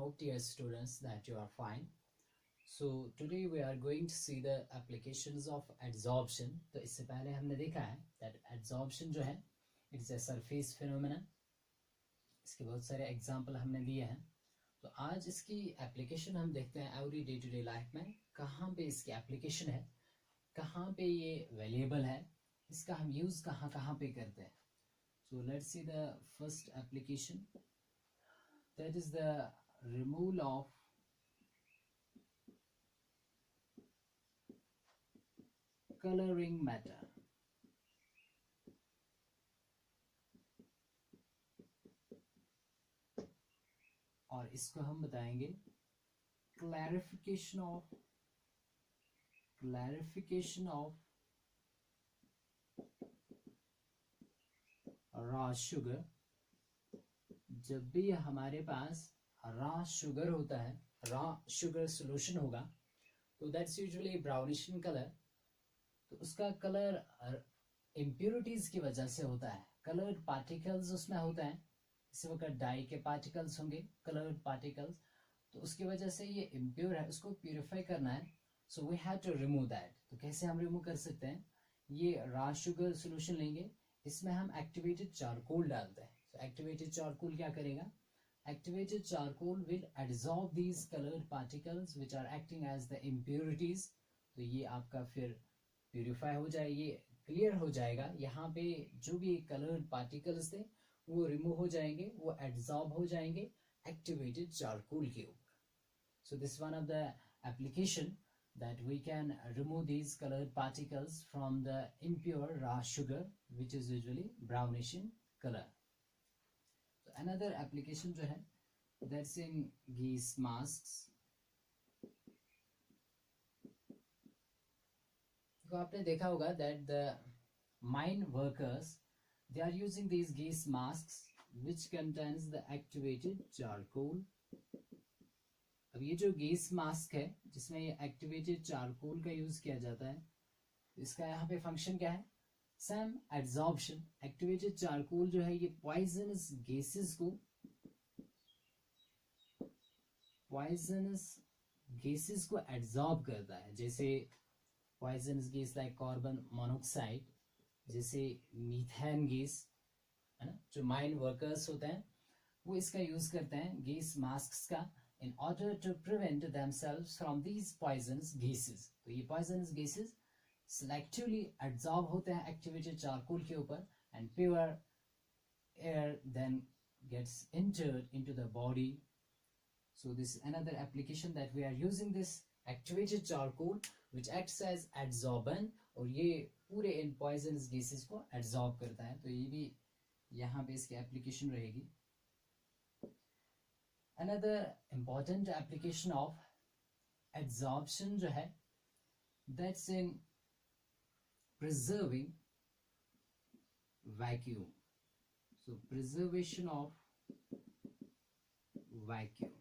hope, dear students, that you are fine. So today we are going to see the applications of adsorption. तो इससे पहले हमने देखा है that adsorption जो है it's a surface phenomenon. इसके बहुत सारे एग्जाम्पल हमने दिए हैं. तो आज इसकी एप्लीकेशन हम देखते हैं every day to day life में कहाँ पे इसकी एप्लीकेशन है, कहाँ पे ये वेरिएबल है, इसका हम यूज कहाँ कहाँ पे करते हैं. So let's see the first application. That is the removal of coloring matter. और इसको हम बताएंगे clarification of raw sugar. जब भी हमारे पास रॉ शुगर होता है, रॉ शुगर सोल्यूशन होगा, तो that's usually brownish in colour. तो उसका कलर इम्प्योरिटीज की वजह से होता है. कलर्ड पार्टिकल्स उसमें होते हैं. इसी वक्त डाई के पार्टिकल्स होंगे, कलर्ड पार्टिकल्स. तो उसकी वजह से ये इम्प्योर है, उसको प्यूरिफाई करना है. So we have to remove that. तो कैसे हम रिमूव कर सकते हैं? ये रॉ शुगर सोल्यूशन लेंगे, इसमें हम एक्टिवेटेड चारकोल डालते हैं. So activated charcoal क्या करेगा? Activated charcoal will adsorb these colored particles which are acting as the impurities. तो ये आपका फिर प्यूरिफाई हो जाए, ये क्लियर हो जाएगा. यहाँ पे जो भी कलर्ड पार्टिकल्स थे वो रिमूव हो जाएंगे, वो एड्सॉर्ब हो जाएंगे एक्टिवेटेड चारकोल के ऊपर. So this is one of the application that we can remove these colored particles from the impure raw sugar which is usually brownish in color. Another application जो है that's in geese masks. तो आपने देखा होगा that the mine workers they are using these geese masks which contains the activated charcoal. अब ये जो geese mask है जिसमें ये activated charcoal का यूज किया जाता है, इसका यहाँ पे फंक्शन क्या है? सम एड्सॉर्प्शन. एक्टिवेटेड चारकोल जो है ये पॉइजनस गैसेस को एड्सॉर्ब करता है. जैसे poisonous gas like carbon monoxide, जैसे मीथेन गैस है ना. जो माइन वर्कर्स होते हैं वो इसका यूज करते हैं गैस मास्क का in order to prevent themselves from these poisonous gases. तो ये पॉइजनस गैसेस selectively adsorb होते हैं activated charcoal के ऊपर and pure air then gets entered into the body. So this is another application that we are using this activated charcoal which acts as adsorbent और ये पूरे इन poisonous gases को adsorb करता है. तो ये भी यहाँ पे इसकी application रहेगी. Another important application of adsorption जो है that's in preserving vacuum. So preservation of vacuum.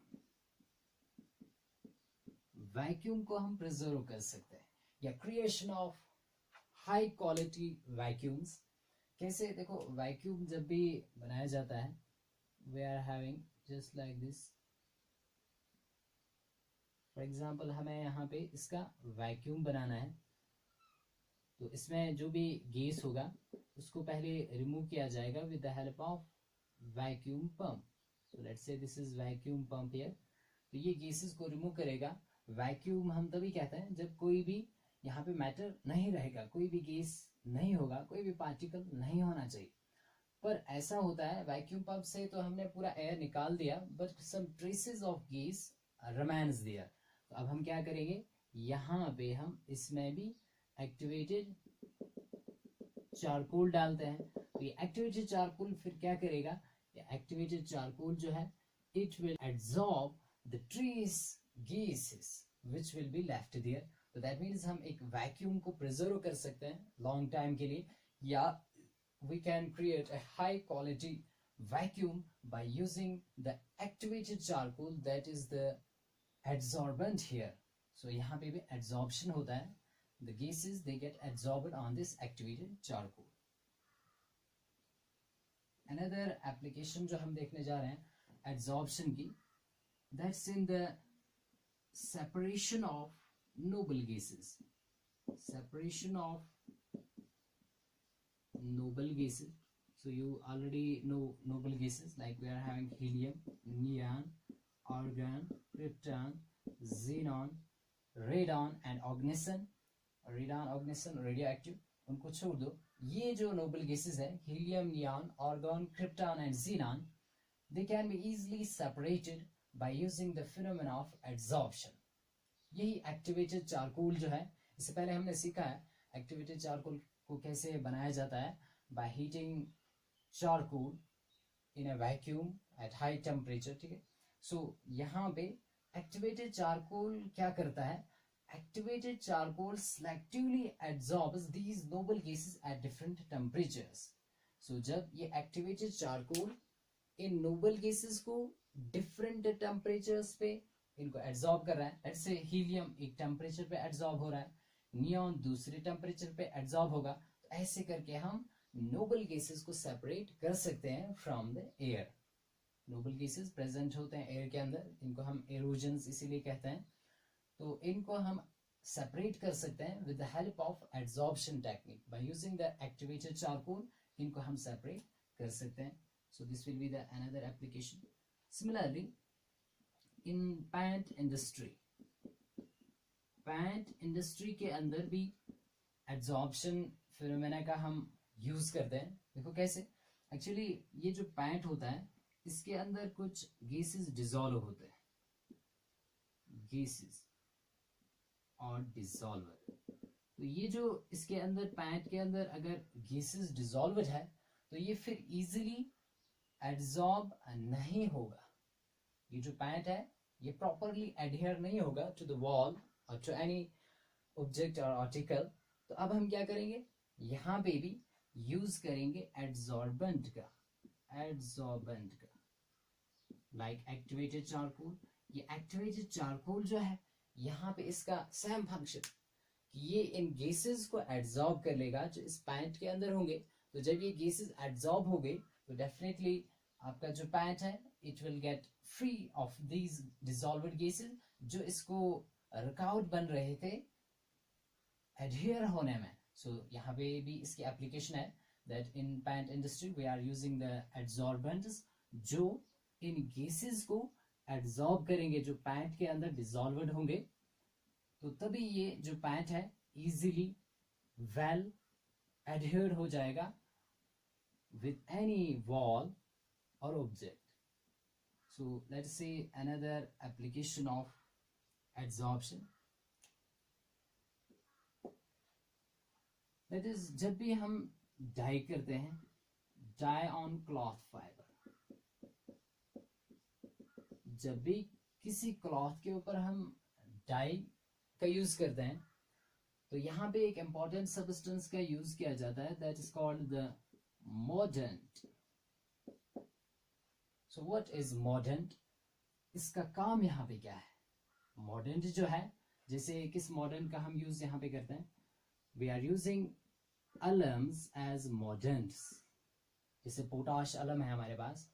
Vacuum को हम प्रिजर्व कर सकते हैं या creation of high quality vacuums. कैसे? देखो वैक्यूम जब भी बनाया जाता है we are having just like this. For example हमें यहाँ पे इसका वैक्यूम बनाना है, तो इसमें जो भी गैस होगा उसको पहले रिमूव किया जाएगा with the help of vacuum pump. So let's say this is vacuum pump here. तो ये गैसेस को रिमूव करेगा. वैक्यूम हम तभी कहते हैं जब कोई भी यहाँ पे मैटर नहीं रहेगा, कोई भी गैस नहीं होगा, कोई भी पार्टिकल नहीं होना चाहिए. पर ऐसा होता है वैक्यूम पंप से तो हमने पूरा एयर निकाल दिया but some traces of gas remains there. तो अब हम क्या करेंगे? यहाँ पे हम इसमें भी एक्टिवेटेड चारकोल डालते हैं. तो ये एक्टिवेटेड चारकोल फिर क्या करेगा? ये एक्टिवेटेड चारकोल जो है it will absorb the trace gases which will be left there. तो दैट मीन्स हम एक वैक्यूम को प्रिजर्व कर सकते हैं लॉन्ग टाइम के लिए, या we can create a high quality vacuum by using the activated charcoal that is the adsorbent here. So यहाँ पे भी एड्सॉर्प्शन होता है. The gases they get absorbed on this activated charcoal. Another application जो हम देखने जा रहे हैं adsorption की, that's in the separation of noble gases. Separation of noble gases. So you already know noble gases, like we are having helium, neon, argon, krypton, xenon, radon and oxygen. Radon ऑग्निसन radioactive, उनको छोड़ दो. ये जो noble gases है, helium, neon, argon, krypton and xenon, they can be easily separated by using the phenomena of adsorption. यही activated charcoal जो है, इससे पहले हमने सीखा है एक्टिवेटेड चारकोल को कैसे बनाया जाता है, by heating charcoal in a vacuum at high temperature. ठीक है. सो यहाँ पे एक्टिवेटेड चारकोल क्या करता है, activated charcoal selectively absorbs these noble gases at different temperatures. So जब ये activated charcoal इन noble gases को different temperatures पे इनको absorb कर रहा है, let's say helium एक temperature पे absorb हो रहा है, neon दूसरे temperature पे absorb होगा, तो ऐसे करके हम noble gases को separate कर सकते हैं from the air. noble gases present होते हैं air के अंदर, इनको हम erosions इसीलिए कहते हैं. तो इनको हम सेपरेट कर सकते हैं with the help of adsorption technique. By using the activated charcoal इनको हम सेपरेट कर सकते हैं. So this will be the another application. Similarly in paint industry, paint industry के अंदर भी एड्सॉर्प्शन फिनोमेना का हम यूज करते हैं. देखो कैसे, एक्चुअली ये जो पेंट होता है इसके अंदर कुछ गैसेस डिसॉल्व होते हैं, गैसेस और डिसॉल्वर. तो ये जो इसके अंदर पैंट के अंदर अगर गैसेस डिसॉल्वड है तो ये फिर इजीली एड्सॉर्ब नहीं होगा. ये जो पैंट है ये प्रॉपरली एडहेयर नहीं होगा टू द वॉल और टू एनी ऑब्जेक्ट और आर्टिकल. तो अब हम क्या करेंगे, यहाँ पे भी यूज करेंगे एड्सॉर्बेंट का, एड्सॉर्बेंट का, लाइक एक्टिवेटेड चारकोल. ये एक्टिवेटेड चारकोल जो है यहाँ पे इसका सेम फंक्शन, ये इन गैसेस को एड्सॉर्ब कर लेगा जो इस पैंट के अंदर होंगे. तो जब ये गैसेस एड्सॉर्ब हो गए तो डेफिनेटली आपका जो पैंट है it will get free of these dissolved gases जो इसको रुकावट बन रहे थे एडहियर होने में. सो यहाँ पे भी इसकी एप्लीकेशन है that in paint industry we are using the adsorbents जो इन गैसेस को एड्सॉर्ब करेंगे जो पैंट के अंदर डिसॉल्वड होंगे. तो तभी ये जो पैंट है इजीली वेल एडहेयर्ड हो जाएगा विद एनी वॉल और object. So let's see another application of adsorption. That is जब भी हम डाई करते हैं, डाई ऑन क्लॉथ फाइबर, जब भी किसी क्लॉथ के ऊपर हम डाई का यूज करते हैं तो यहाँ पे एक इंपॉर्टेंट सब्सटेंस का यूज किया जाता है that is called the mordant. So what is mordant, इसका काम यहाँ पे क्या है. मॉर्डेंट जो है, जैसे किस मॉर्डेंट का हम यूज यहाँ पे करते हैं, वी आर यूजिंग अलम्स एज मॉर्डेंट्स. जैसे पोटाश अलम है हमारे पास,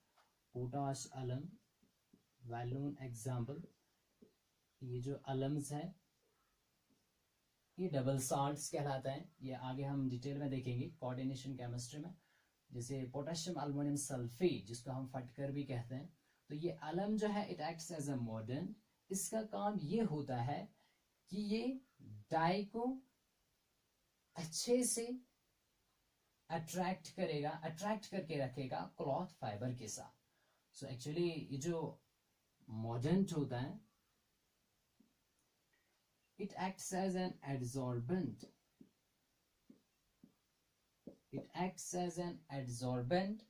पोटाश अलम वैल्यून एग्जाम्पल. ये जो अलम्स है ये डबल साल्ट्स कहलाता है. ये आगे हम डिटेल में देखेंगे कोऑर्डिनेशन केमिस्ट्री में. जैसे पोटेशियम अल्मोनियम सल्फेट जिसको हम फटकर भी कहते हैं. तो ये अलम जो है it acts as a mordant. इसका काम ये होता है कि ये डाई को अच्छे से अट्रैक्ट करेगा, अट्रैक्ट करके रखेगा क्लॉथ फाइबर के साथ. सो एक्चुअली ये जो मॉर्डेंट होता है it acts as an adsorbent. It acts as an adsorbent.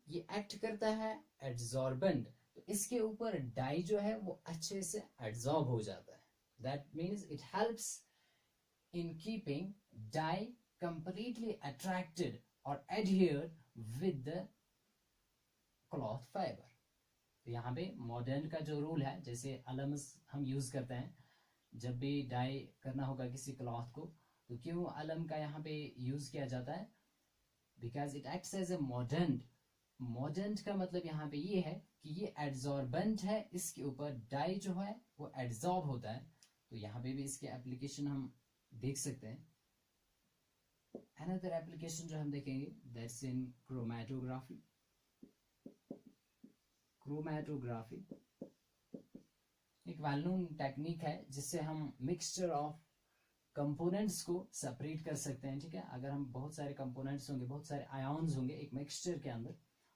ये एक्ट करता है एड्सॉर्बेंट. तो इसके ऊपर डाई जो है वो अच्छे से एड्सॉर्ब हो जाता है. That means it helps in keeping dye completely attracted or adhered with the cloth fiber. तो यहाँ पे मॉडर्न का जो रूल है, जैसे अलम्स हम यूज करते हैं जब भी डाई करना होगा किसी क्लॉथ को, तो क्यों अलम का यहाँ पे यूज किया जाता है, because it acts as a mordant. Mordant का मतलब यहाँ पे ये है कि ये एड्सॉर्बेंट है, इसके ऊपर डाई जो है वो एड्सॉर्ब होता है। तो यहाँ पे भी इसके एप्लीकेशन हम देख सकते हैं। अनदर एप्लीकेशन जो हम देखेंगे दैट्स इन क्रोमैटोग्राफी। क्रोमैटोग्राफी एक वेल नोन टेक्निक है जिससे हम मिक्सचर ऑफ कंपोनेंट्स को सेपरेट कर सकते हैं। ठीक है, अगर हम बहुत सारे कंपोनेंट्स होंगे, बहुत सारे आयॉन्स होंगे एक मिक्सचर के अंदर,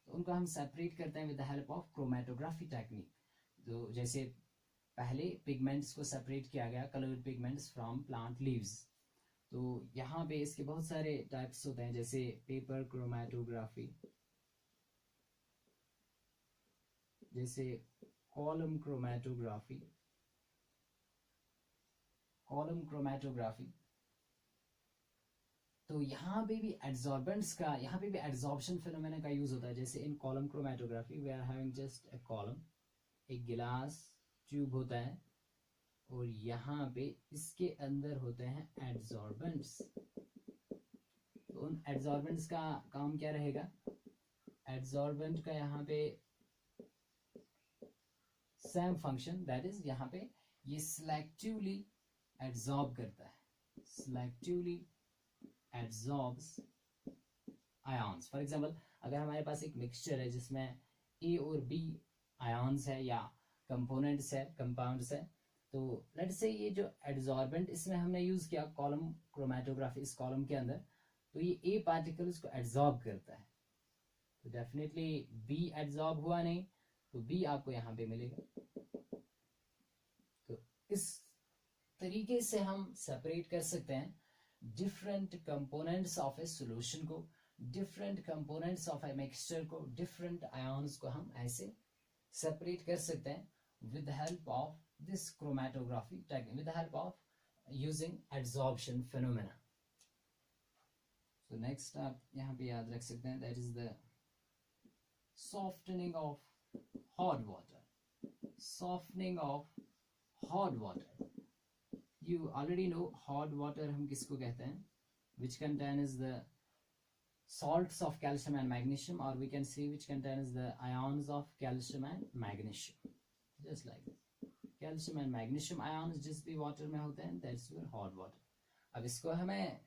तो उनको हम सेपरेट करते हैं with the help of chromatography technique. तो जैसे पहले पिगमेंट्स को सेपरेट किया गया, coloured pigments from plant leaves. तो यहाँ पे इसके बहुत सारे टाइप्स होते हैं, जैसे पेपर क्रोमैटोग्राफी, जैसे कॉलम क्रोमैटोग्राफी, कॉलम क्रोमैटोग्राफी। तो यहाँ पे भी एड्सॉर्बेंट्स का, यहाँ पे भी एड्सॉर्प्शन फिनोमेना का यूज होता है। जैसे in column chromatography we are having just a column, एक गिलास ट्यूब होता है और यहाँ पे इसके अंदर होते हैं एड्सॉर्बेंट्स। तो उन एड्सॉर्बेंट्स का काम क्या रहेगा? एड्सॉर्बेंट का यहाँ पे सेम फंक्शन, दैट इज यहाँ पे ये सिलेक्टिवली एड्सॉर्ब करता है, सिलेक्टिवली एड्सॉर्ब्स आयॉन्स। फॉर एग्जांपल अगर हमारे पास एक मिक्सचर है जिसमें ए और बी आयॉन्स है या कंपोनेंट्स है, कंपाउंड्स है, तो लेट्स से ये जो एड्सॉर्बेंट इसमें हमने यूज किया कॉलम क्रोमैटोग्राफी, इस कॉलम के अंदर, तो ये ए पार्टिकल्स को एड्सॉर्ब करता है। तो डेफिनेटली बी एड्सॉर्ब हुआ नहीं, तो बी आपको यहाँ पे मिलेगा। तो इस तरीके से हम सेपरेट कर सकते हैं different components of a solution को, different components of a mixture को, डिफरेंट आयॉन्स को हम ऐसे सेपरेट कर सकते हैं with the help of this chromatography technique, with the help of using adsorption phenomena. तो नेक्स्ट आप यहाँ पे याद रख सकते हैं, that is the softening of hot water. Softening of hot water. You already know hot water हम किसको कहते हैं, which contains the salts of calcium and magnesium, or we can say which contains the ions of calcium and magnesium, just like this. Calcium and magnesium ions जिस भी water में होते हैं that's your hot water. अब इसको हमें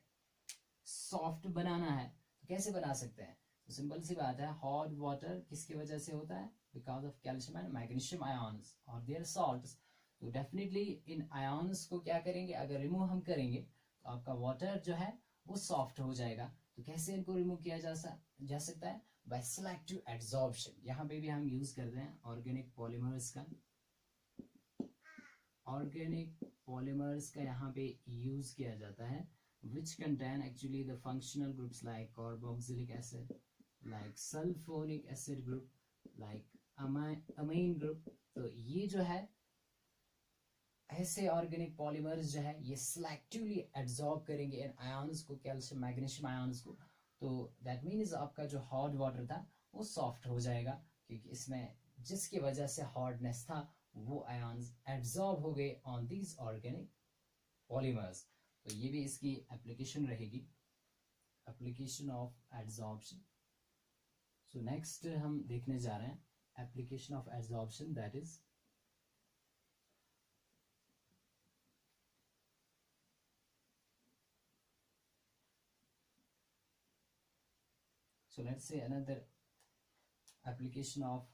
soft बनाना है, तो कैसे बना सकते हैं? तो सिंपल सी बात है, हॉट वाटर किसकी वजह से होता है? Because of calcium and magnesium ions और देयर सॉल्ट्स। तो डेफिनेटली इन आयॉन्स को क्या करेंगे, अगर रिमूव हम करेंगे तो आपका वाटर जो है वो सॉफ्ट हो जाएगा। तो कैसे इनको रिमूव किया जा सकता है? By selective adsorption. यहाँ पे भी हम यूज करते हैं ऑर्गेनिक पॉलीमर्स का, ऑर्गेनिक पॉलीमर्स का यहाँ पे यूज किया जाता है, which contain actually the functional groups like carboxylic acid, like sulfonic acid group, like amine group। तो ये जो है ऐसे ऑर्गेनिक पॉलीमर्स जो है ये सिलेक्टिवली एड्सॉर्ब करेंगे इन आयॉन्स को, कैल्शियम मैग्नीशियम आयॉन्स को। तो दैट मीन्स आपका जो हॉट वाटर था वो सॉफ्ट हो जाएगा, क्योंकि इसमें जिसकी वजह से हार्डनेस था वो आयॉन्स एड्सॉर्ब हो गए ऑन दीज ऑर्गेनिक पॉलीमर्स। तो ये भी इसकी एप्लीकेशन रहेगी, application of adsorption. So next हम देखने जा रहे हैं application of adsorption, that is so let's say another application of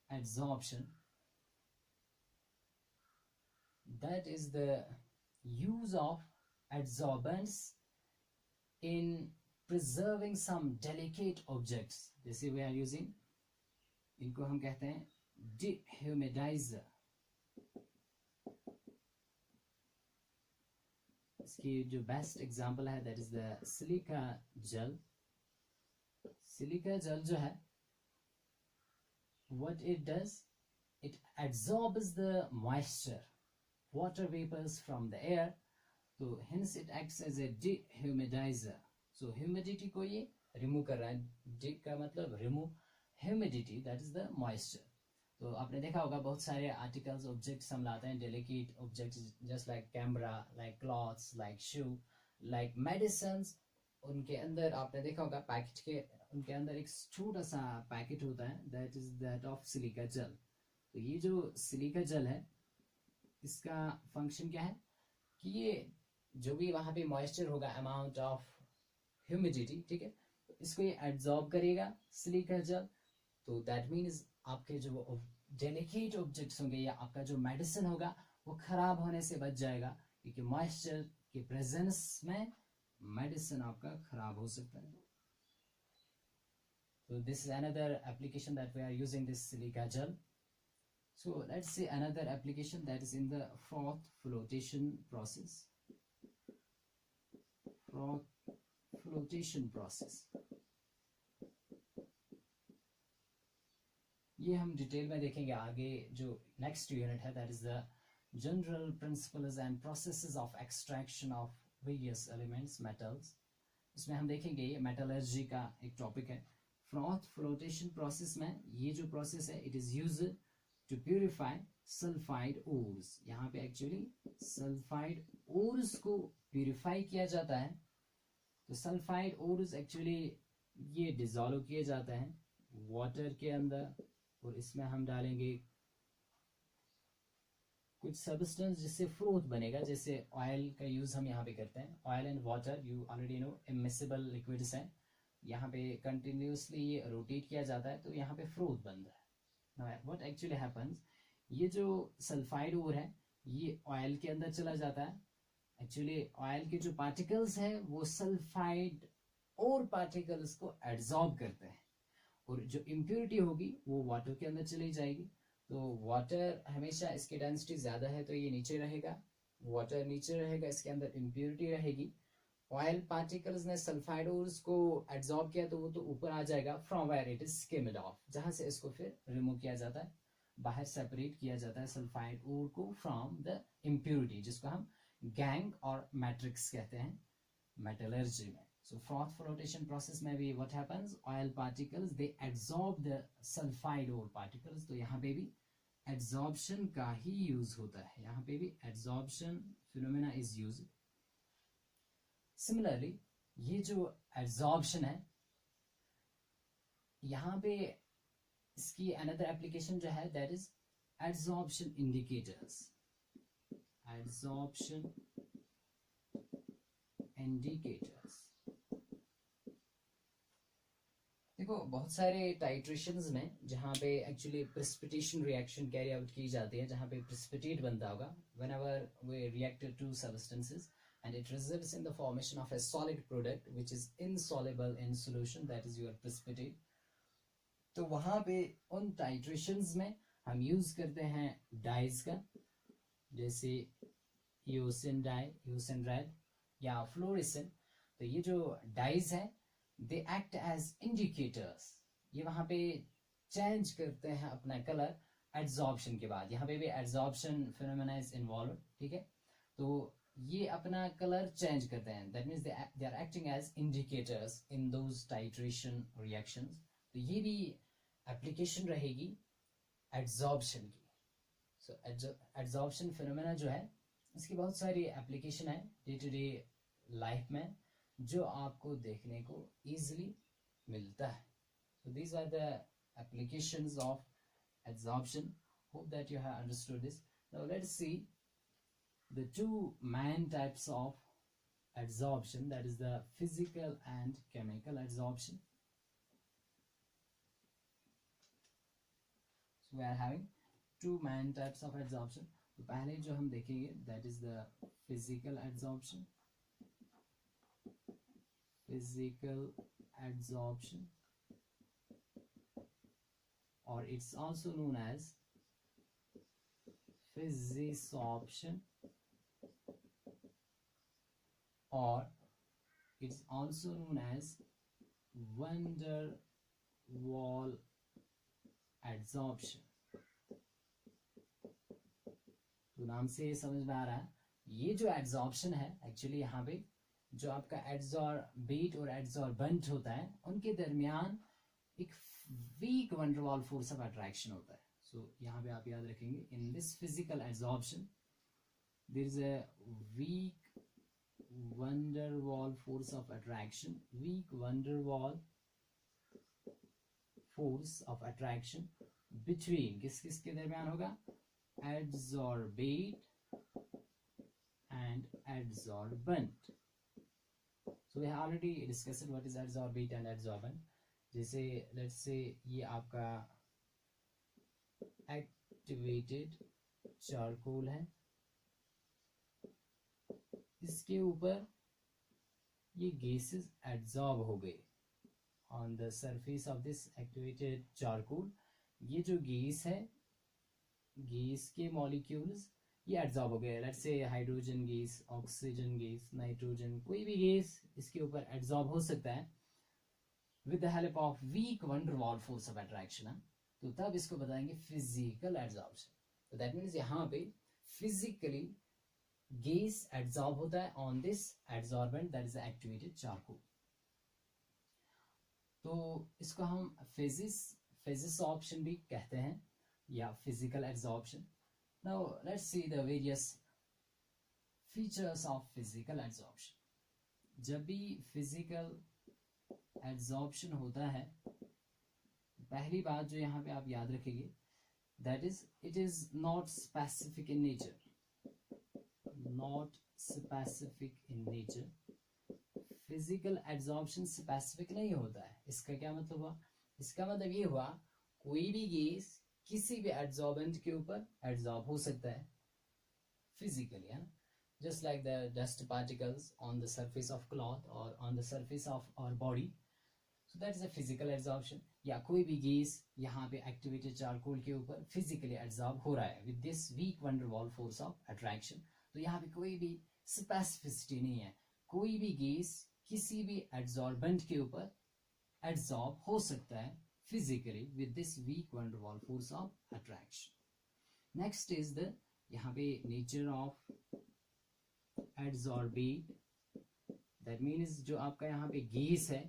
adsorption, that is the use of adsorbents in preserving some delicate objects। जैसे we are using, इनको हम कहते हैं dehumidizer। इसकी जो बेस्ट एग्जांपल है that is the silica gel. Silica gel जो है what it does, it absorbs the moisture, water vapors from the air, so hence it acts as a dehumidizer। so humidity को ये remove कर रहा है, de का मतलब remove, humidity that is the moisture। तो आपने देखा होगा बहुत सारे आर्टिकल्स ऑब्जेक्ट्स हम लाते हैं, delicate objects just like camera, like clothes, like shoe, like medicines. उनके अंदर आपने देखा होगा पैकेट के उनके अंदर एक छोटा सा पैकेट होता है, that is that of silica gel. तो ये जो सिलिका जेल है इसका फंक्शन क्या है कि ये जो भी वहां पे मॉइस्चर होगा, अमाउंट ऑफ ह्यूमिडिटी, ठीक है, तो इसको ये एब्जॉर्ब करेगा सिलिका जेल। तो दैट मीन्स आपके जो डेलिकेट ऑब्जेक्ट्स होंगे या आपका जो मेडिसिन होगा वो खराब होने से बच जाएगा, क्योंकि मॉइस्चर के प्रेजेंस में मेडिसिन आपका खराब हो सकता है। So this is another application that we are using this silica gel. So let's see another application that is in the froth flotation process. Froth flotation process. ये हम डिटेल में देखेंगे आगे जो नेक्स्ट यूनिट है, that is the general principles and processes of extraction of various elements metals. इसमें हम देखेंगे ये मेटलर्जी का एक टॉपिक है। फ्रॉथ फ्लोटेशन प्रोसेस में ये जो प्रोसेस है it is used to purify sulphide ores. यहाँ पे एक्चुअली सल्फाइड ओर्स को प्यूरिफाई किया जाता है। तो सल्फाइड ओर्स एक्चुअली ये डिजोल्व किए जाते हैं वाटर के अंदर, और इसमें हम डालेंगे कुछ सब्सटेंस जिससे फ्रोथ बनेगा, जैसे ऑयल का यूज हम यहाँ पे करते हैं। Oil and water you already know immiscible liquids हैं, यहाँ पे कंटिन्यूसली ये रोटेट किया जाता है तो यहाँ पे फ्रोथ बन रहा है। नाउ व्हाट एक्चुअली हैपेंस, ये जो सल्फाइड ओर है ये ऑयल के अंदर चला जाता है। एक्चुअली ऑयल के जो पार्टिकल्स हैं वो सल्फाइड और पार्टिकल्स को एब्जॉर्ब करते हैं, और जो इम्प्योरिटी होगी वो वाटर के अंदर चली जाएगी। तो वाटर हमेशा इसकी डेंसिटी ज्यादा है तो ये नीचे रहेगा, वाटर नीचे रहेगा, इसके अंदर इम्प्योरिटी रहेगी। ऑयल पार्टिकल्स ने सल्फाइड ओर्स को एब्जॉर्ब किया तो वो तो ऊपर आ जाएगा, from where it is skimmed off, जहां से इसको फिर रिमूव किया जाता है, बाहर सेपरेट किया जाता है सल्फाइड ओर को फ्रॉम द इम्प्योरिटी, जिसको हम गैंग और मैट्रिक्स कहते हैं मेटलर्जी में। So froth flotation process में भी what happens, oil particles they absorb the sulfide ore particles। तो यहाँ पे भी adsorption का ही यूज होता है, यहाँ पे भी adsorption phenomena is used। Similarly ये जो adsorption है यहाँ पे इसकी another application जो है that is adsorption indicators। Adsorption indicators, देखो बहुत सारे टाइट्रेशंस में जहाँ पे actually precipitation reaction carry out की जाती है, जहाँ पे प्रेसिपिटेट बनता होगा whenever we reacted two substances and it results in the formation of a solid product which is insoluble in solution, that is your precipitate. तो वहाँ पे उन टाइट्रेशंस में हम यूज करते हैं डाइज का, जैसे यूसिन डाई, यूसिन रेड या फ्लोरेसेंट। तो ये जो डाइज है they act as indicators, ये वहां पे चेंज करते हैं अपना कलर एड्सॉर्प्शन के बाद। यहाँ पे भी एड्सॉर्प्शन फिनोमेना इज इन्वॉल्व, ठीक है। तो ये अपना कलर चेंज करते हैं, that means they are acting as indicators in those titration reactions. तो ये भी एप्लीकेशन रहेगी एड्सॉर्प्शन की। सो एड्सॉर्प्शन फिनोमेना जो है इसकी बहुत सारी एप्लीकेशन है डे टू डे लाइफ में, जो आपको देखने को इजीली मिलता है। So these are the applications of adsorption. Hope that you have understood this. Now let's see the two main types of adsorption, that is the physical and chemical adsorption. So we are having two main types of adsorption. तो पहले जो हम देखेंगे that is the physical adsorption। Physical adsorption, or it's also known as physisorption, or it's also known as van der Waal adsorption। तो नाम से समझ में आ रहा है ये जो adsorption है एक्चुअली यहाँ पे जो आपका एड्सॉर्बेट और एड्सॉर्बेंट होता है उनके दरमियान एक weak van der Waal force of attraction होता है। सो यहाँ पे आप याद रखेंगे, in this physical adsorption there is a weak van der Waal force of attraction. Weak van der Waal force of attraction between किस किस के दरमियान होगा, adsorbate and adsorbent. So we have already discussed what is adsorbate and adsorbent. जैसे let's say ये आपका activated charcoal है, इसके ऊपर ये gases adsorb हो गए on the surface of this activated charcoal. ये जो गैस है, गैस के मॉलिक्यूल्स ये एड्सॉर्ब हो गए. Let's say hydrogen gas, oxygen gas, nitrogen, कोई भी गैस इसके ऊपर एड्सॉर्ब हो सकता है with the help of weak van der Waal force of attraction. तो तब इसको बताएंगे फिजिकल एड्सॉर्प्शन. तो दैट मीन्स यहाँ पे फिजिकली गैस एड्सॉर्ब होता है on this adsorbent that is activated charcoal. तो इसको हम फिजिस ऑप्शन भी कहते हैं या physical adsorption. Now let's see the various features of physical adsorption. जब भी physical adsorption होता है, पहली बात जो यहाँ पे आप याद रखेंगे, that is it is not specific in nature. Not specific in nature. Physical adsorption specific नहीं होता है. इसका क्या मतलब हुआ? इसका मतलब ये हुआ कोई भी गैस किसी भी एड्सॉर्बेंट के ऊपर एड्सॉर्ब हो सकता है फिजिकली, है ना. Just like the dust particles on the surface of cloth और on the surface of our body. So that is a physical adsorption. या कोई भी गैस यहाँ पे एक्टिवेटेड चारकोल के ऊपर फिजिकली एड्सॉर्ब हो रहा है with this weak van der Waal force of attraction. तो यहाँ पे कोई भी स्पेसिफिसिटी नहीं है. कोई भी गैस किसी भी एड्सॉर्बेंट के ऊपर एड्सॉर्ब हो सकता है physically with this weak van der Waals force of attraction. Next is the यहाँ पे nature of adsorbate. That means जो आपका यहाँ पे गैस है,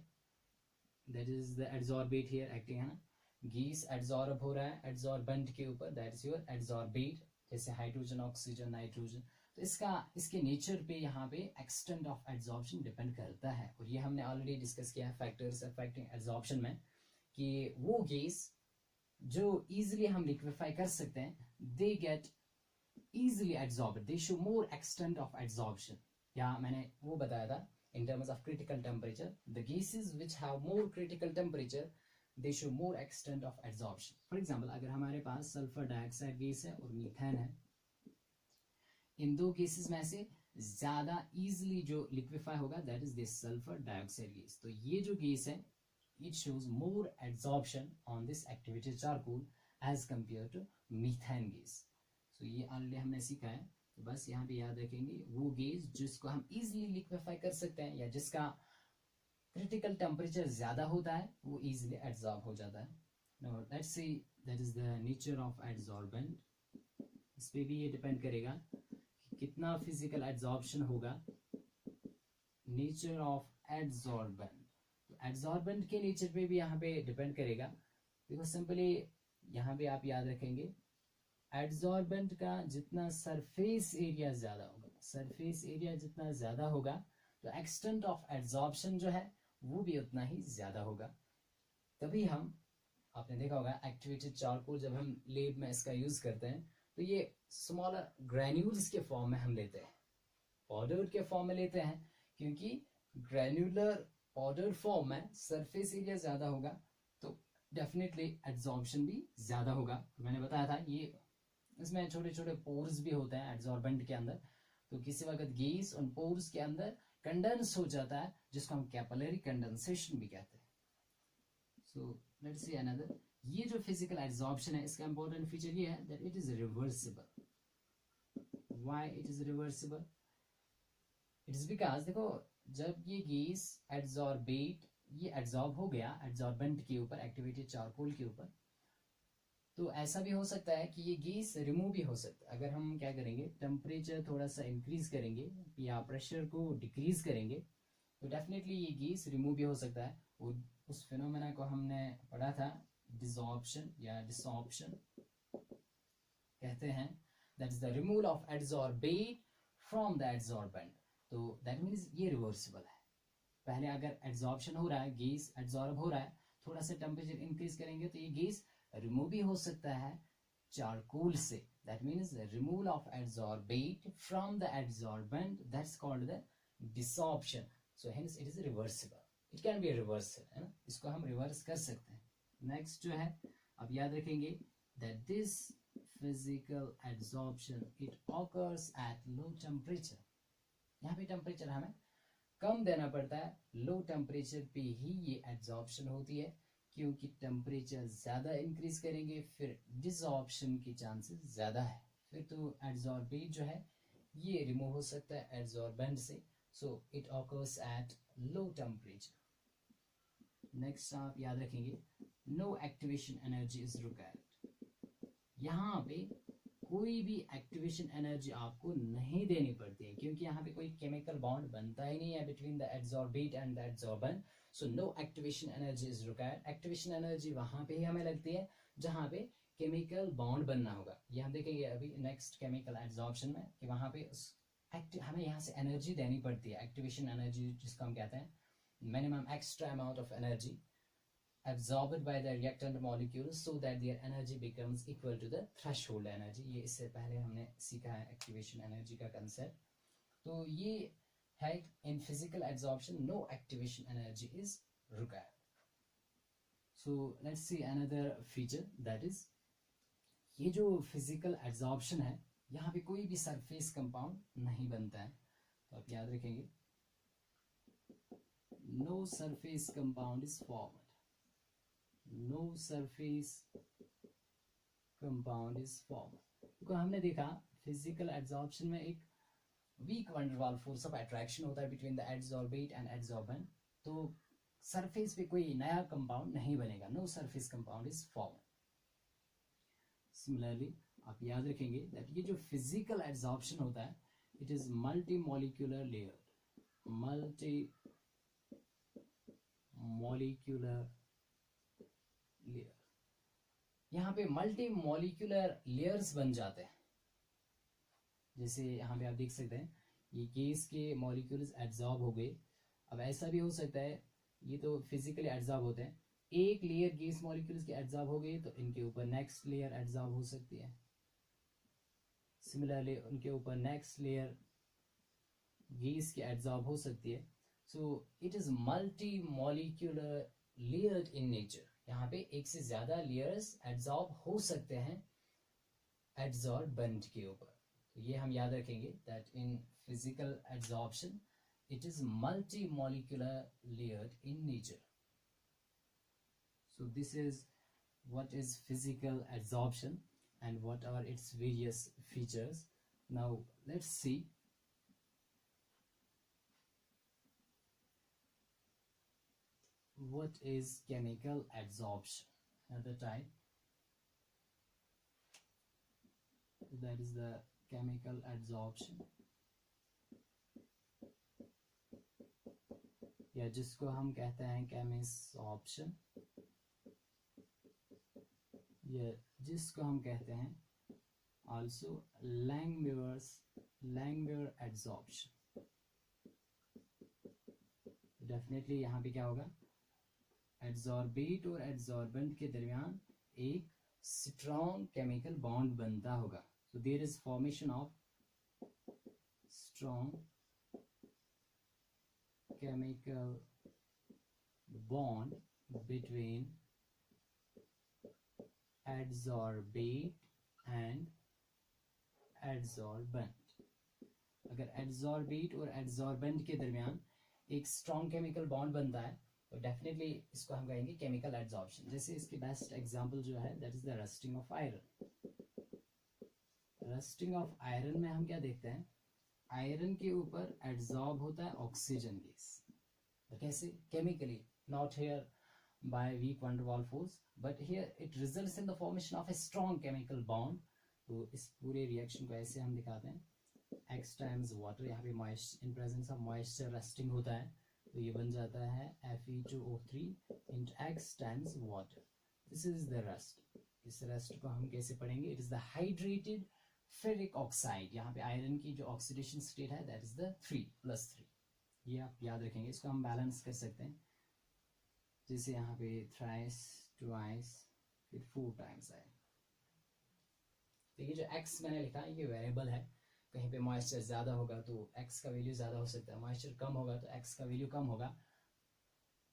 that is the adsorbate here acting, है ना. गैस एड्सॉर्ब हो रहा है एड्सॉर्बेंट के ऊपर, that is your adsorbate. जैसे हाइड्रोजन, ऑक्सीजन, नाइट्रोजन. तो इसके नेचर पे यहाँ पे एक्सटेंट ऑफ एड्सॉर्प्शन डिपेंड करता है. और ये हमने ऑलरेडी डिस्कस किया है फैक्टर्स अफेक्टिंग एड्सॉर्प्शन में, कि वो गैस जो इजीली हम लिक्विफाई कर सकते हैं, they get easily adsorbed, they show more extent of adsorption. या मैंने वो बताया था in terms of critical temperature, the gases which have more critical temperature they show more extent of adsorption. For example, अगर हमारे पास सल्फर डाइऑक्साइड गैस है और methane है, इन दो केसेस में से ज्यादा इजीली जो लिक्विफाई होगा that is this sulphur dioxide gas. तो ये जो गैस है, it shows more adsorption on this activated charcoal as compared to methane gas. So ये ऑलरेडी हमने सीखा है. तो बस यहाँ पे याद रखेंगे वो गैस जिसको हम इजीली लिक्विफाई कर सकते हैं या जिसका क्रिटिकल टेम्परेचर ज्यादा होता है, वो इजीली एड्सॉर्ब हो जाता है. Now let's see that is the nature of adsorbent. इस पे भी ये डिपेंड करेगा कि कितना फिजिकल एड्सॉर्प्शन होगा. नेचर ऑफ एड्सॉर्बेंट, एड्सॉर्बेंट के नेचर पे भी यहाँ पे डिपेंड करेगा. देखो सिंपली यहाँ पे आप याद रखेंगे, एड्सॉर्बेंट का जितना सरफेस एरिया ज्यादा होगा, सरफेस एरिया जितना ज्यादा होगा, तो एक्सटेंट ऑफ एड्सॉर्प्शन जो है वो भी उतना ही ज्यादा होगा. तभी हम, आपने देखा होगा एक्टिवेटेड चारकोल जब हम लेब में इसका यूज करते हैं तो ये स्मॉलर ग्रैन्यूल्स के फॉर्म में हम लेते हैं, पाउडर के फॉर्म में लेते हैं, क्योंकि ग्रैन्युलर पाउडर फॉर्म में सरफेस एरिया ज्यादा होगा तो डेफिनेटली एड्सॉर्प्शन भी ज्यादा होगा. तो मैंने बताया था ये इसमें छोटे छोटे पोर्स भी होते हैं एड्सॉर्बेंट के अंदर. तो किसी वक्त गैस उन पोर्स के अंदर कंडेंस हो जाता है, जिसको हम कैपिलरी कंडेंसेशन भी कहते हैं. सो लेट्स सी अनदर. ये जो फिजिकल एड्सॉर्प्शन है, इसका इंपॉर्टेंट फीचर ये है that it is reversible. Why it is reversible? It is because देखो, जब ये गैस एड्सॉर्बेट ये एड्सॉर्ब हो गया एड्सॉर्बेंट के ऊपर, एक्टिवेटेड चारकोल के ऊपर, तो ऐसा भी हो सकता है कि ये गैस रिमूव भी हो सकता है. अगर हम क्या करेंगे, टेम्परेचर थोड़ा सा इंक्रीज करेंगे या प्रेशर को डिक्रीज करेंगे, तो डेफिनेटली ये गैस रिमूव भी हो सकता है. और उस फिनोमेना को हमने पढ़ा था डिसॉर्प्शन या डिसॉर्प्शन कहते हैं. That is the removal of adsorbate from the adsorbent. तो दैट मीन्स ये रिवर्सिबल है. पहले अगर एड्सॉर्प्शन हो रहा है, गैस एड्सॉर्ब हो रहा है, थोड़ा सा टेम्परेचर इंक्रीज करेंगे तो ये गैस रिमूव भी हो सकता है चारकोल से. That means removal of adsorbate from the adsorbent, that's called the desorption. So hence it is reversible. It can be reversal, है ना, इसको हम रिवर्स कर सकते हैं. नेक्स्ट जो है अब याद रखेंगे that this physical adsorption it occurs at low temperature. यहाँ पे टेम्परेचर हमें कम देना पड़ता है, लो टेम्परेचर पे ही ये एड्सॉर्प्शन होती है, क्योंकि टेम्परेचर ज़्यादा इंक्रीज करेंगे फिर डिसऑर्प्शन की चांसेस ज़्यादा है. फिर तो एड्सॉर्बेट जो है ये रिमूव हो सकता है एड्सॉर्बेंट से. So it occurs at low temperature. Next आप याद रखेंगे no activation energy is required. यहाँ पे कोई भी एक्टिवेशन एनर्जी आपको नहीं देनी पड़ती है, क्योंकि यहाँ पे कोई केमिकल बॉन्ड बनता ही नहीं है between the adsorbate and the adsorbent. So no activation energy is required. Activation energy वहां पे ही हमें लगती है जहाँ पे केमिकल बॉन्ड बनना होगा. ये हम देखेंगे अभी नेक्स्ट केमिकल एड्सॉर्प्शन में कि वहां पे हमें यहाँ से एनर्जी देनी पड़ती है. एक्टिवेशन एनर्जी जिसको हम कहते हैं minimum extra amount of energy absorbed by the reactant molecules so that their energy becomes equal to the threshold energy. ये इससे पहले हमने सीखा है एक्टिवेशन एनर्जी का कंसेप्ट. तो ये है in physical adsorption no activation energy is required. So let's see another feature that is ये जो फिजिकल एड्सॉर्प्शन है यहाँ पे कोई भी सरफेस कंपाउंड नहीं बनता है. तो आप याद रखेंगे no surface compound is formed. No surface compound is formed. क्योंकि हमने देखा फिजिकल एड्सॉर्प्शन में एक weak van der Waal force of attraction होता है between the adsorbate and adsorbent. तो सरफेस पे कोई नया कंपाउंड नहीं बनेगा. No surface compound is formed. Similarly आप याद रखेंगे दैट ये जो फिजिकल एड्सॉर्प्शन होता है it is multi molecular layer. Multi molecular layer. यहाँ पे मल्टी मॉलिक्यूलर लेयर्स बन जाते हैं. जैसे यहाँ पे आप देख सकते हैं ये गैस के मॉलिक्यूल्स एड्सॉर्ब हो गए. अब ऐसा भी हो सकता है ये तो फिजिकली एड्सॉर्ब होते हैं, एक लेयर गैस मॉलिक्यूल्स के एड्सॉर्ब हो गई तो इनके ऊपर नेक्स्ट लेयर एड्सॉर्ब हो सकती है. सिमिलरली उनके ऊपर नेक्स्ट लेयर गैस की एड्सॉर्ब हो सकती है. So it is multi molecular layered in nature. यहाँ पे एक से ज्यादा लेयर्स एड्सॉर्ब हो सकते हैं एड्सॉर्बेंट के ऊपर. तो ये हम याद रखेंगे that in physical adsorption it is multi-molecular layered in nature. So this is what is physical adsorption and what are its various features. Now let's see what is chemical adsorption. Another type, that is the chemical adsorption, या जिसको हम कहते हैं chemisorption, या जिसको हम कहते हैं आल्सो लैंगम्यूर एड्सॉर्प्शन. डेफिनेटली यहाँ पे क्या होगा, एड्सॉर्बेट और एड्सॉर्बेंट के दरमियान एक स्ट्रॉन्ग केमिकल बॉन्ड बनता होगा. So there is formation of strong chemical bond between adsorbate and adsorbent. अगर adsorbate और adsorbent के दरमियान एक strong chemical bond बनता है तो definitely इसको हम कहेंगे chemical adsorption. जैसे इसकी best example जो है that is the rusting of iron. rusting of iron में हम क्या देखते हैं, आयरन के ऊपर एड्सॉर्ब होता है ऑक्सीजन गैस. कैसे, chemically, not here by weak van der Waal force but here it results in the formation of a strong chemical bond. तो इस पूरे रिएक्शन को ऐसे हम दिखाते हैं, x टाइम्स वाटर, यहाँ पे moisture in presence of moisture rusting होता है तो ये बन जाता है Fe2O3 into x times water. This is the rust. इस रस्ट को हम कैसे पढ़ेंगे, it is the hydrated ferric oxide. यहाँ पे आयरन की जो ऑक्सीडेशन स्टेट है दैट इज द 3+3. ये आप याद रखेंगे, इसको हम बैलेंस कर सकते हैं. जैसे यहाँ पे थ्राइस, ट्वाइस, फिर 4 टाइम्स आए। तो ये जो x मैंने लिखा है ये वेरिएबल है, कहीं पे मॉइस्चर ज़्यादा होगा तो x का वैल्यू ज़्यादा हो सकता है, मॉइस्चर कम होगा तो x का वैल्यू कम होगा।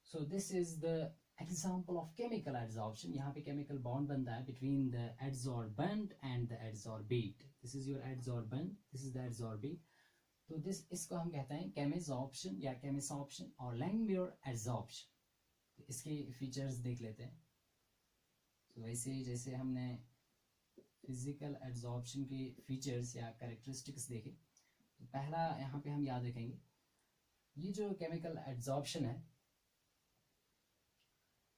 So this is the example of chemical adsorption. यहाँ पे केमिकल बॉन्ड बनता है between the adsorbent and the adsorbate. This is your adsorbent, this is the adsorbate. तो इसको हम कहते हैं केमिसॉर्प्शन या केमिसॉर्प्शन और लैंगम्यूर एड्सॉर्प्शन। तो इसके फीचर्स देख लेते हैं। तो वैसे जैसे हमने फिजिकल एड्सॉर्प्शन के फीचर्स या कैरेक्टरिस्टिक्स देखे, तो पहला यहाँ पे हम याद रखेंगे, ये जो केमिकल एड्सॉर्प्शन है,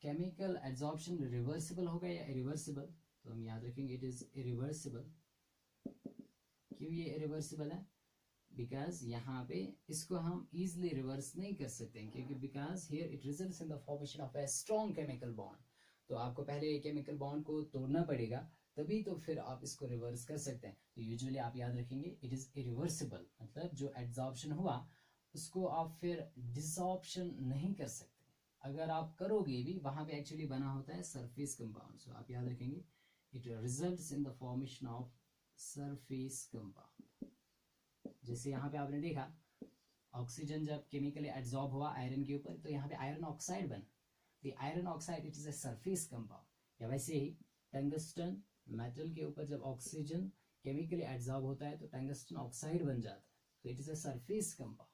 केमिकल एड्सॉर्प्शन रिवर्सिबल होगा या इरिवर्सिबल? तो हम याद रखेंगे इट इज इरिवर्सिबल। क्यों ये इरिवर्सिबल है? बिकॉज यहाँ पे इसको हम इजिली रिवर्स नहीं कर सकते हैं, क्योंकि because here it results in the formation of a strong chemical bond. तो आपको पहले केमिकल बॉन्ड को तोड़ना पड़ेगा, तभी तो फिर आप इसको रिवर्स कर सकते हैं। तो यूजुअली आप याद रखेंगे इट इज इरिवर्सिबल, मतलब जो एड्सॉर्प्शन हुआ उसको आप फिर डिसॉर्प्शन नहीं कर सकते। अगर आप करोगे भी, वहां पे एक्चुअली बना होता है सरफेस कंपाउंड। सो आप याद रखेंगे it results in the formation of surface compound. जैसे यहाँ पे आपने देखा ऑक्सीजन जब केमिकली एड्सॉर्ब हुआ आयरन के ऊपर, तो यहाँ पे आयरन ऑक्साइड बना। तो iron oxide it is a surface compound. या वैसे ही टंगस्टन मेटल के ऊपर जब ऑक्सीजन केमिकली एड्सॉर्ब होता है तो टंगस्टन ऑक्साइड बन जाता है। तो it is a surface compound.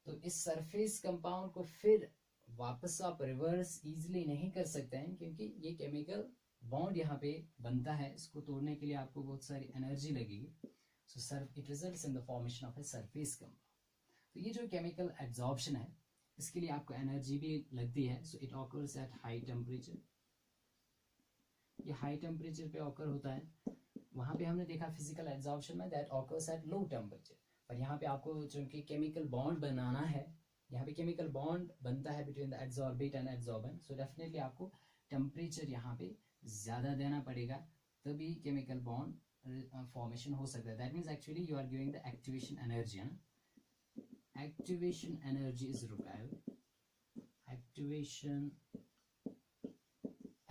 तो इस सरफेस कंपाउंड को फिर वापस आप रिवर्स इजीली नहीं कर सकते हैं, क्योंकि ये केमिकल बॉन्ड यहाँ पे बनता है, इसको तोड़ने के लिए आपको बहुत सारी एनर्जी लगेगी। So it results in the formation of a surface compound. तो ये जो केमिकल एड्सॉर्प्शन है, इसके लिए आपको एनर्जी भी लगती है। सो it occurs eight high temperature. ये हाई टेम्परेचर पे ऑकर होता है। वहां पे हमने देखा फिजिकल एड्सॉर्प्शन में that occurs at low temperature. पर यहाँ पे आपको चूंकि केमिकल बॉन्ड बनाना है, यहाँ पे केमिकल बॉन्ड बनता है between the adsorbate and adsorbent. So definitely आपको टेम्परेचर यहाँ पे ज़्यादा देना पड़ेगा, तभी केमिकल बॉन्ड फॉर्मेशन हो सकता है। That means actually you are giving the activation energy, है ना। Activation energy is required, activation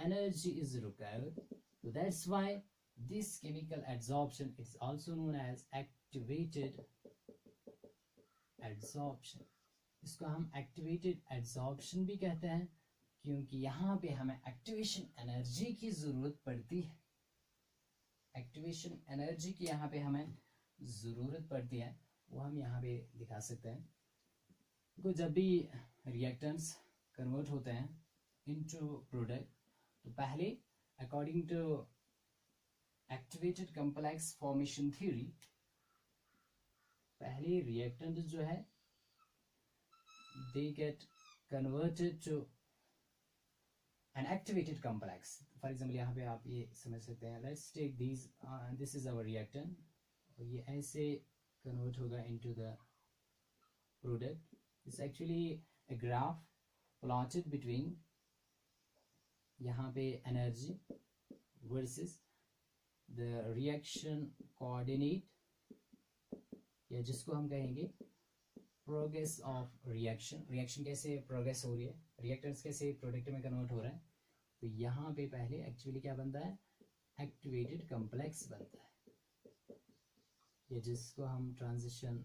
energy is required. So that's why this chemical adsorption is also known as activated adsorption. इसको हम activated adsorption भी कहते हैं, क्योंकि यहाँ पे हमें activation energy की जरूरत पड़ती है। activation energy की यहाँ पे हमें जरूरत पड़ती है, वो हम यहाँ पे दिखा सकते हैं। तो जब भी reactants convert होते हैं into product, तो पहले according to activated complex formation theory, पहले रिएक्टेंट जो है they get converted to an activated complex. For example यहाँ पे आप ये समझ सकते हैं, let's take this is our reactant, और ये ऐसे कन्वर्ट होगा into the product. It's actually a graph plotted between यहाँ पे energy versus the reaction coordinate, या जिसको हम कहेंगे प्रोग्रेस ऑफ रिएक्शन। रिएक्शन कैसे प्रोग्रेस हो रही है, रिएक्टेंट्स कैसे प्रोडक्ट में कन्वर्ट हो रहा है। तो यहाँ पे पहले एक्चुअली क्या बनता है, एक्टिवेटेड कॉम्प्लेक्स बनता है, या जिसको हम ट्रांजिशन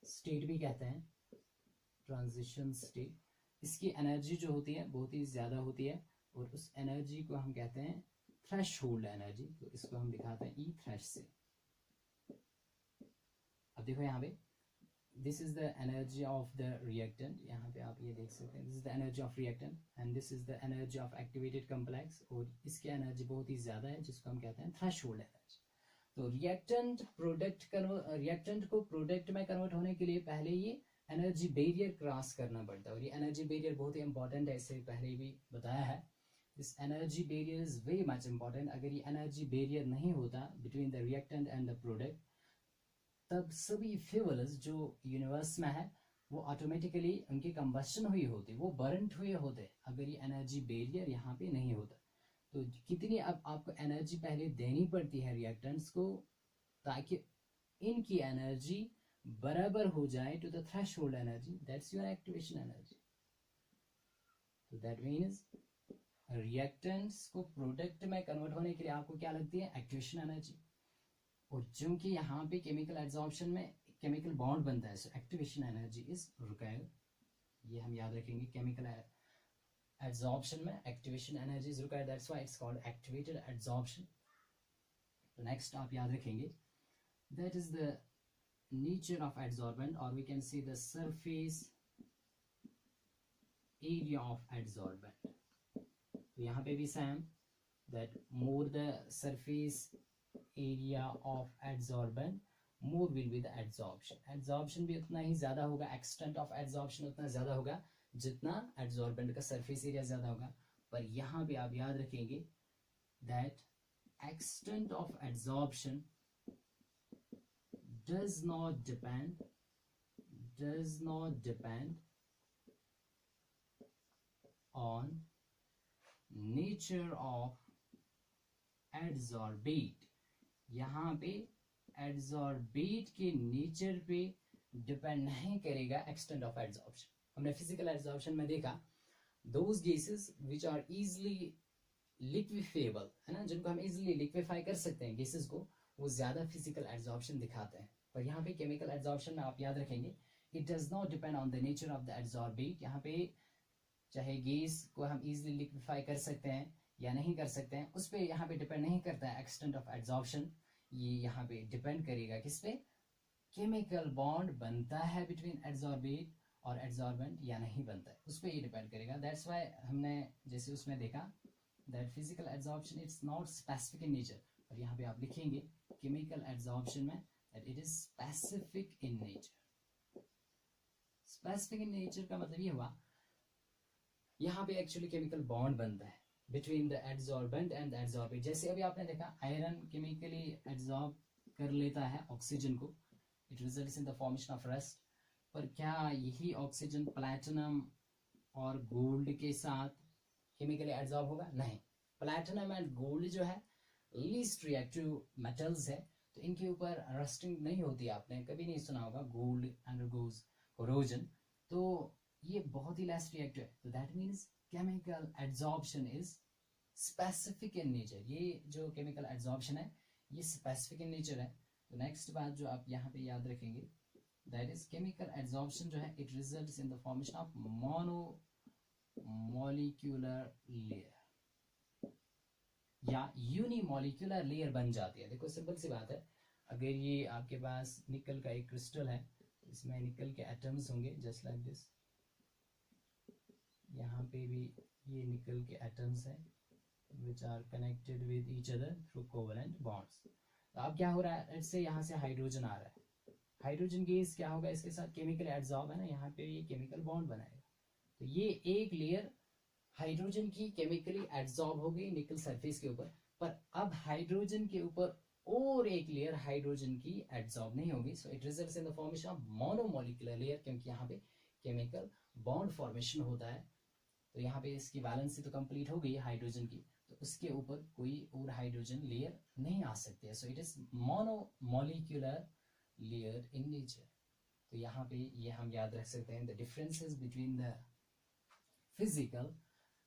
स्टेट भी कहते हैं, ट्रांजिशन स्टेट। इसकी एनर्जी जो होती है बहुत ही ज़्यादा होती है, और उस एनर्जी को हम कहते हैं थ्रेशहोल्ड एनर्जी। तो इसको हम दिखाते हैं ई थ्रेश से। अब देखो यहाँ पे this is the energy of the reactant, यहाँ पे आप ये देख सकते हैं, this is the energy of reactant and this is the energy of activated complex, और इसकी एनर्जी बहुत ही ज़्यादा है, जिसको हम कहते हैं थ्रेशहोल्ड एनर्जी। तो रिएक्टेंट को प्रोडक्ट में कन्वर्ट होने के लिए पहले ये एनर्जी बैरियर क्रॉस करना पड़ता है, और ये एनर्जी बैरियर बहुत ही इंपॉर्टेंट है, इससे पहले भी बताया है। This energy barrier is very much important. अगर ये एनर्जी बैरियर नहीं होता between the reactant and the product, तब सभी फ्यूल्स जो यूनिवर्स में है वो ऑटोमेटिकली उनकी कंबशन हुई होती, वो बर्नड हुए होते, अगर ये एनर्जी बैरियर यहाँ पे नहीं होता। तो कितनी अब आपको एनर्जी पहले देनी पड़ती है रिएक्टेंट्स को, ताकि इनकी एनर्जी बराबर हो जाए to the threshold energy, that's your activation energy. तो दैट मीन्स रिएक्टेंट्स को प्रोडक्ट में कन्वर्ट होने के लिए आपको क्या लगती है, एक्टिवेशन एनर्जी। और चूंकि यहाँ पे केमिकल एब्जॉर्प्शन में केमिकल बॉन्ड बनता है, so activation energy is required. ये हम याद रखेंगे, केमिकल एब्जॉर्प्शन में activation energy is required, that's why it's called activated absorption. तो नेक्स्ट आप याद रखेंगे, that is the nature of adsorbent, और we can see the surface area of adsorbent. तो यहाँ पे भी same, that more the surface area of adsorbent more will be the adsorption. Adsorption भी उतना ही ज्यादा होगा, एक्सटेंट ऑफ एड्सॉर्प्शन उतना ज्यादा होगा जितना एड्सॉर्बेंट का सरफेस एरिया ज्यादा होगा। पर यहाँ पे आप याद रखेंगे that extent of absorption does not depend on nature of adsorbate। यहाँ पे adsorbate के नेचर पे डिपेंड नहीं करेगा extent of absorption। हमने फिजिकल एब्जॉर्प्शन में देखा those gases which are easily लिक्विफेबल, है ना, जिनको हम इजीली लिक्विफाई कर सकते हैं गैसेस को, वो ज्यादा फिजिकल एब्जॉर्प्शन दिखाते हैं। पर यहाँ पे केमिकल एब्जॉर्प्शन में आप याद रखेंगे, it does not depend on the nature of the absorbent. यहाँ पे चाहे गैस को हम इजीली लिक्विफाई कर सकते हैं या नहीं कर सकते हैं, उस पर यहाँ पे डिपेंड नहीं करता है एक्सटेंट ऑफ एब्जॉर्प्शन। ये यहाँ पे डिपेंड करेगा किस पे, केमिकल बॉन्ड बनता है बिटवीन एब्जॉर्बेट और एब्जॉर्बेंट या नहीं बनता है, उस पर ये डिपेंड करेगा। दैट्स वाई हमने जैसे उसमें देखा that physical absorption it's not specific in nature, और यहाँ पे आप लिखेंगे chemical absorption में that it is specific in nature। specific in nature का मतलब ये हुआ, यहाँ पे actually chemical bond बनता है between the adsorbent and the adsorbate। जैसे अभी आपने देखा आयरन chemically absorb कर लेता है ऑक्सीजन को, it results in the formation of rust। पर क्या यही ऑक्सीजन प्लैटिनम और गोल्ड के साथ केमिकली एब्जॉर्ब होगा? नहीं। प्लैटिनम एंड गोल्ड जो है लीस्ट रिएक्टिव मेटल्स है, तो इनके ऊपर रस्टिंग नहीं होती। आपने कभी नहीं सुना होगा गोल्ड अंडरगोज कोरोजन, तो ये बहुत ही लेस रिएक्टिव है। तो that means chemical absorption is specific in nature. ये जो केमिकल एब्जॉर्प्शन है ये स्पेसिफिक इन नेचर है। तो नेक्स्ट बात जो आप यहाँ पे याद रखेंगे, दैट इज केमिकल एब्जॉर्प्शन जो है it results in the formation of mono molecular layer या यूनिमॉलिक्यूलर लेयर बन जाती है। देखो सिंपल सी बात है, अगर ये आपके पास निकल का एक क्रिस्टल है, इसमें निकल के एटम्स होंगे जस्ट लाइक दिस, यहाँ पे भी ये निकल के एटम्स हैं which are connected with each other through covalent bonds। तो अब क्या हो रहा है, इससे यहाँ से हाइड्रोजन आ रहा है, हाइड्रोजन गैस क्या होगा इसके साथ केमिकल एब्जॉर्ब है ना, यहाँ पे ये केमिकल बॉन्ड बनाएगा। तो ये एक लेयर हाइड्रोजन की केमिकली एब्जॉर्ब हो गई निकल सरफेस के ऊपर, पर अब हाइड्रोजन के ऊपर और एक लेयर हाइड्रोजन की एब्जॉर्ब नहीं होगी। So it results in the formation of monomolecular layer, क्योंकि यहाँ पे केमिकल बॉन्ड फॉर्मेशन होता है। तो यहाँ पे इसकी वैलेंसी तो कंप्लीट हो गई हाइड्रोजन की, तो उसके ऊपर कोई और हाइड्रोजन लेयर नहीं आ सकती है। So it is monomolecular layer in nature. तो यहाँ पे ये हम याद रख सकते हैं the differences between the physical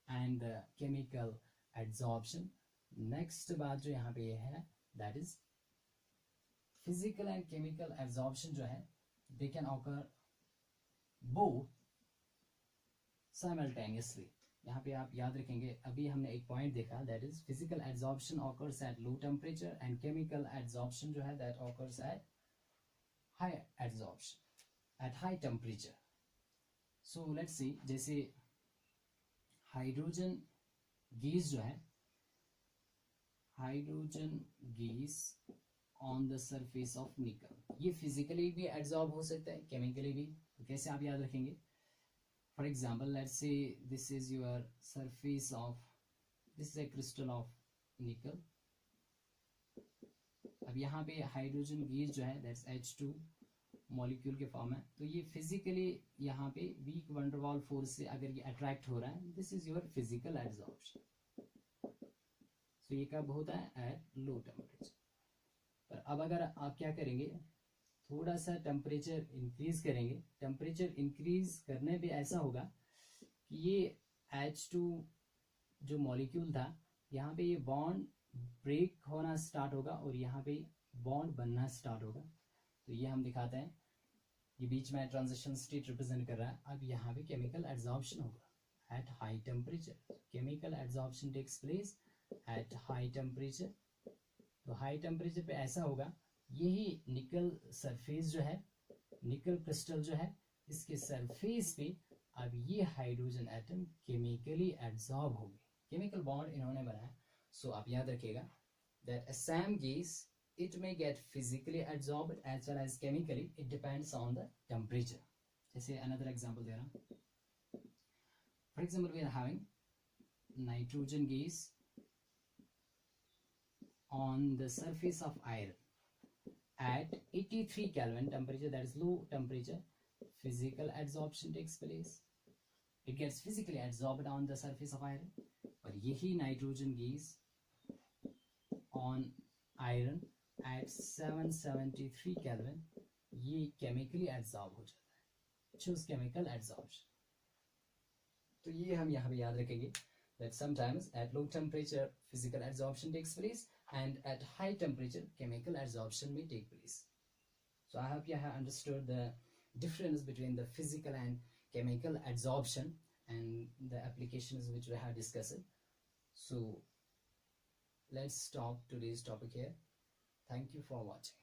and chemical absorption. Next बात जो यहाँ पे ये है that is physical and chemical absorption जो है they can occur both simultaneously. यहाँ पे आप याद रखेंगे अभी हमने एक पॉइंट देखा that is physical absorption occurs at low temperature and chemical absorption जो है that occurs at high absorption eight high temperature. So let's सी, जैसे हाइड्रोजन गैस जो है, hydrogen gas on the surface of निकल, ये फिजिकली भी absorb हो सकता है केमिकली भी। तो कैसे आप याद रखेंगे, for example let's say this is your surface of, this is a crystal of निकल। अब यहाँ पे हाइड्रोजन गैस जो है दैट्स H2 मॉलिक्यूल के फॉर्म है, तो ये फिजिकली यहाँ पे वीक वंडर वॉल फोर्स से अगर ये अट्रैक्ट हो रहा है, this is your physical absorption. तो ये कब होता है, एट लो टेम्परेचर। पर अब अगर आप क्या करेंगे, थोड़ा सा टेम्परेचर इंक्रीज करेंगे, टेम्परेचर इंक्रीज करने पे ऐसा होगा कि ये H2 जो मॉलिक्यूल था, यहाँ पे ये बॉन्ड ब्रेक होना स्टार्ट होगा और यहाँ पे बॉन्ड बनना स्टार्ट होगा। तो ये हम दिखाते हैं, ये बीच में ट्रांजिशन स्टेट रिप्रेजेंट कर रहा है। अब यहाँ पे केमिकल एब्जॉर्प्शन होगा at high temperature. Chemical absorption takes place at high temperature. तो हाई टेम्परेचर पे ऐसा होगा, यही निकल सरफेस जो है, निकल क्रिस्टल जो है, इसके सरफेस पे अब ये हाइड्रोजन एटम केमिकली एब्जॉर्ब होगी। केमिकल बॉन्ड इन्होंने बनाया। सो आप याद रखिएगा that a same gas it may get physically absorbed as well as chemically. It depends on the temperature. जैसे another example दे रहा हूँ. For example, we are having nitrogen gas on the surface of iron at 83 Kelvin temperature, that is low temperature. Physical absorption takes place. It gets physically absorbed on the surface of iron. और यही nitrogen gas on iron at 773 Kelvin ये chemically absorb हो जाता है। Choose chemical absorption. तो ये हम यहाँ पे याद रखेंगे that sometimes at low temperature physical absorption takes place and at high temperature chemical absorption may take place. So I hope you have understood the difference between the physical and chemical absorption and the applications which we have discussed. So let's stop today's topic here. Thank you for watching.